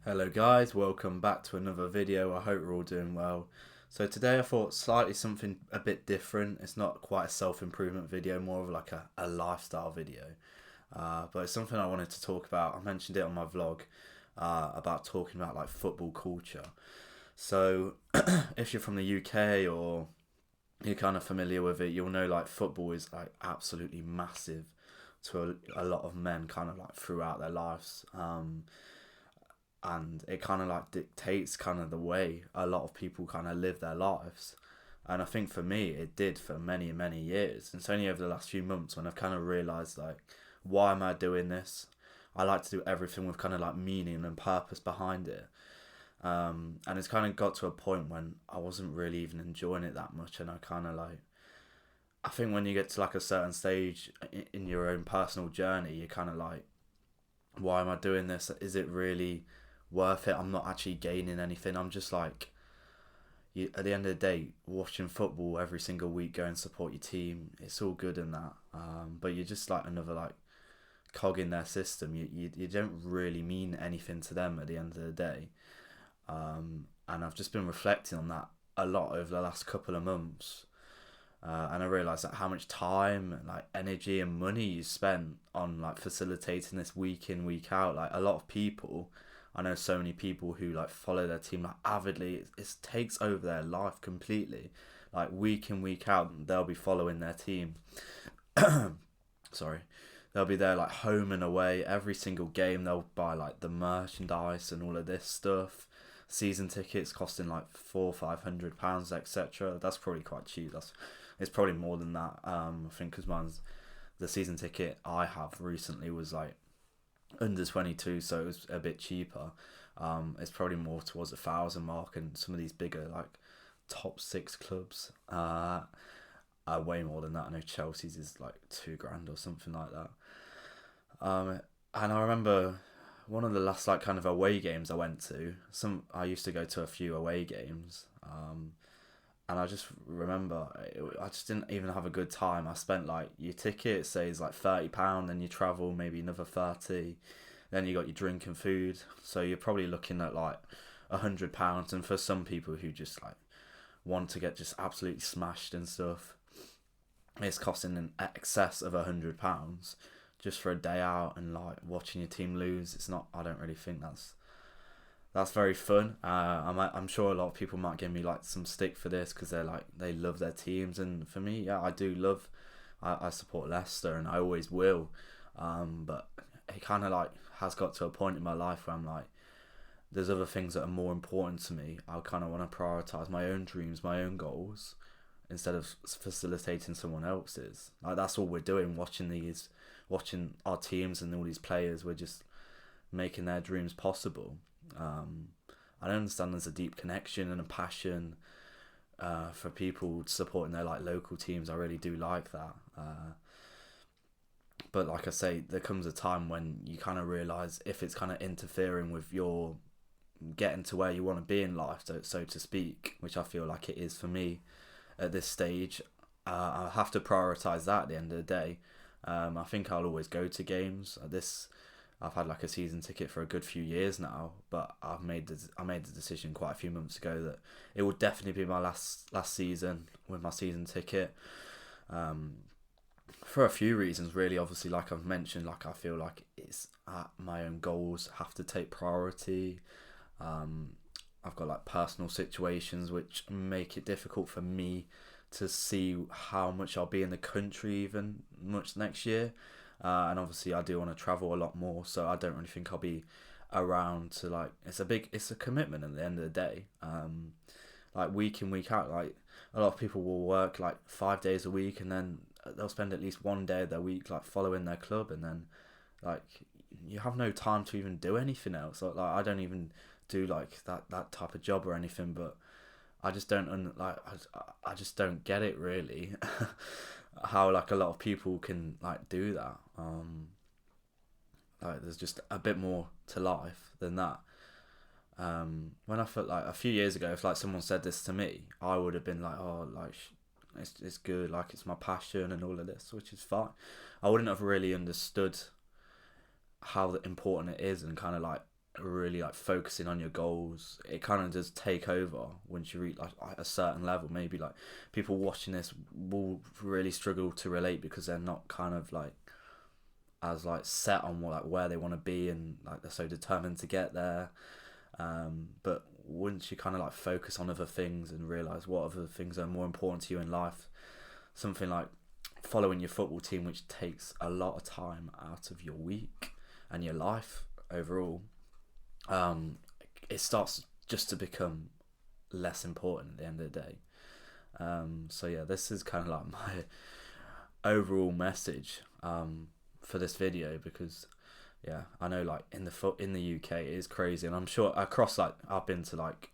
Hello guys, welcome back to another video. I hope we're all doing well. So today I thought slightly something a bit different. It's not quite a self-improvement video, more of like a lifestyle video. But it's something I wanted to talk about. I mentioned it on my vlog about talking about like football culture. So if you're from the UK or you're kind of familiar with it, you'll know like football is like absolutely massive to a lot of men kind of like throughout their lives. And it kind of like dictates kind of the way a lot of people kind of live their lives. And I think for me it did for many years. And it's only over the last few months when I've kind of realized like, why am I doing this? I like to do everything with kind of like meaning and purpose behind it. And it's kind of got to a point when I wasn't really even enjoying it that much, and I kind of like, I think when you get to like a certain stage in your own personal journey, you're kind of like, why am I doing this? Is it really worth it? I'm not actually gaining anything. I'm just like, at the end of the day, watching football every single week, go and support your team, it's all good and that, but you're just like another like cog in their system. You don't really mean anything to them at the end of the day. And I've just been reflecting on that a lot over the last couple of months. And I realised that how much time and like energy and money you spent on like facilitating this week in, week out. Like a lot of people, I know so many people who like follow their team like avidly. It takes over their life completely. Like week in, week out, they'll be following their team. Sorry. They'll be there like home and away every single game. They'll buy like the merchandise and all of this stuff. Season tickets costing like £400-500, etc. That's probably quite cheap. It's probably more than that. I think because the season ticket I have recently was like under 22, so it was a bit cheaper. It's probably more towards 1,000 mark, and some of these bigger like top 6 clubs are way more than that. I know Chelsea's is like £2,000 or something like that. And I remember one of the last like kind of away games I went to. I used to go to a few away games. And I just remember I just didn't even have a good time. I spent like, your ticket says like £30, then you travel maybe another 30, then you got your drink and food, so you're probably looking at like £100. And for some people who just like want to get just absolutely smashed and stuff, it's costing an excess of £100 just for a day out and like watching your team lose. It's not. I don't really think that's very fun. I'm sure a lot of people might give me like some stick for this because they love their teams, and for me, yeah, I do love. I support Leicester and I always will, but it kind of like has got to a point in my life where I'm like, there's other things that are more important to me. I kind of want to prioritise my own dreams, my own goals, instead of facilitating someone else's. Like that's all we're doing, watching our teams and all these players. We're just making their dreams possible. I understand there's a deep connection and a passion for people supporting their like local teams. I really do like that. But like I say, there comes a time when you kind of realise if it's kind of interfering with your getting to where you want to be in life, so to speak, which I feel like it is for me at this stage. I have to prioritise that at the end of the day. I think I'll always go to games. I've had like a season ticket for a good few years now, but I made the decision quite a few months ago that it would definitely be my last season with my season ticket. For a few reasons, really. Obviously, like I've mentioned, like I feel like it's my own goals have to take priority. I've got like personal situations which make it difficult for me to see how much I'll be in the country even much next year. And obviously I do want to travel a lot more, so I don't really think I'll be around to like, it's a commitment at the end of the day. Like week in, week out, like a lot of people will work like 5 days a week, and then they'll spend at least one day of their week like following their club, and then like you have no time to even do anything else. Like I don't even do like that type of job or anything, but I just don't I just don't get it really. How like a lot of people can like do that. Like there's just a bit more to life than that. When I felt like a few years ago, if like someone said this to me, I would have been like, oh, like it's good, like it's my passion and all of this, which is fine. I wouldn't have really understood how important it is, and kind of like really like focusing on your goals, it kind of does take over once you reach like a certain level. Maybe like people watching this will really struggle to relate because they're not kind of like as like set on what, like where they want to be, and like they're so determined to get there. But once you kind of like focus on other things and realize what other things are more important to you in life, something like following your football team, which takes a lot of time out of your week and your life overall, it starts just to become less important at the end of the day. So yeah, this is kind of like my overall message for this video, because yeah, I know like in the UK it is crazy, and I'm sure across like I've been to like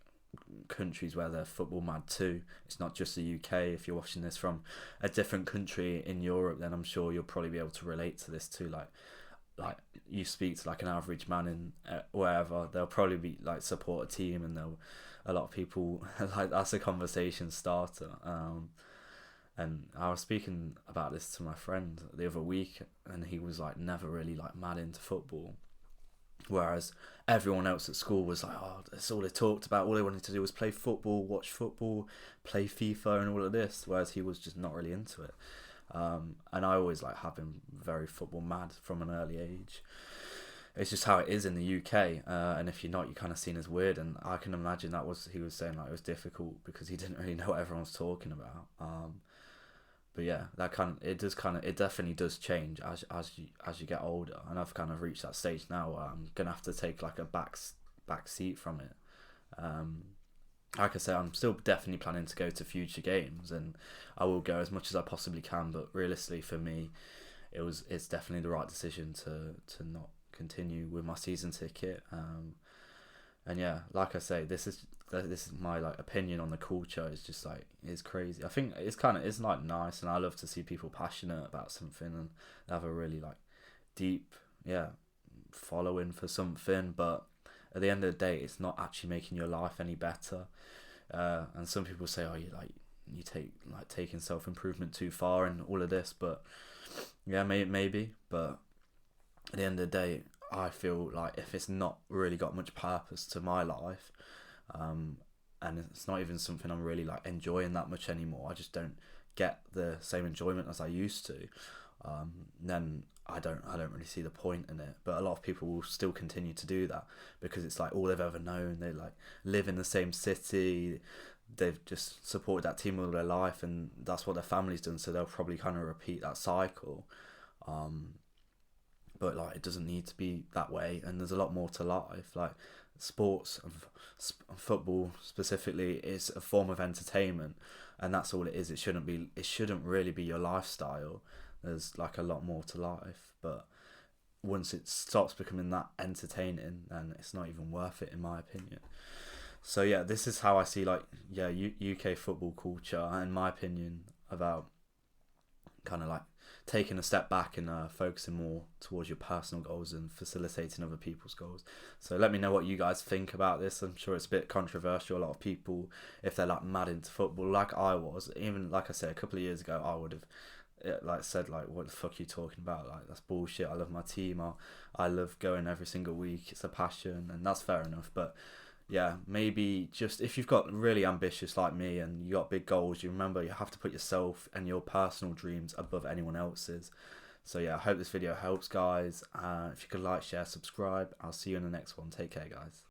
countries where they're football mad too. It's not just the UK. If you're watching this from a different country in Europe, then I'm sure you'll probably be able to relate to this too. Like you speak to like an average man in wherever, they'll probably be like support a team, and they'll a lot of people like that's a conversation starter. And I was speaking about this to my friend the other week, and he was like never really like mad into football, whereas everyone else at school was like, oh, that's all they talked about. All they wanted to do was play football, watch football, play FIFA, and all of this. Whereas he was just not really into it. And I always like have been very football mad from an early age. It's just how it is in the UK, and if you're not, you're kind of seen as weird. And I can imagine he was saying like it was difficult because he didn't really know what everyone's talking about. But yeah, it definitely does change as you get older, and I've kind of reached that stage now where I'm gonna have to take like a back seat from it. Like I say, I'm still definitely planning to go to future games, and I will go as much as I possibly can. But realistically, for me, it's definitely the right decision to not continue with my season ticket. And yeah, like I say, this is my like opinion on the culture. It's just like it's crazy. I think it's like nice, and I love to see people passionate about something and have a really like deep following for something. But at the end of the day, it's not actually making your life any better. And some people say, oh, you take like taking self-improvement too far and all of this, but yeah, maybe. But at the end of the day, I feel like if it's not really got much purpose to my life, and it's not even something I'm really like enjoying that much anymore, I just don't get the same enjoyment as I used to, then I don't really see the point in it. But a lot of people will still continue to do that because it's like all they've ever known. They like live in the same city, they've just supported that team all their life, and that's what their family's done, so they'll probably kind of repeat that cycle. But like it doesn't need to be that way, and there's a lot more to life. Like sports and football specifically is a form of entertainment, and that's all it is. It shouldn't really be your lifestyle. There's like a lot more to life, but once it stops becoming that entertaining, then it's not even worth it in my opinion. So yeah, this is how I see like UK football culture, in my opinion, about kind of like taking a step back and focusing more towards your personal goals and facilitating other people's goals. So let me know what you guys think about this. I'm sure it's a bit controversial. A lot of people, if they're like mad into football like I was, even like I said a couple of years ago, I would have like said like, what the fuck are you talking about? Like that's bullshit. I love my team. I love going every single week. It's a passion, and that's fair enough. But yeah, maybe just if you've got really ambitious like me and you got big goals, you remember you have to put yourself and your personal dreams above anyone else's. So yeah, I hope this video helps, guys. If you could like, share, subscribe, I'll see you in the next one. Take care, guys.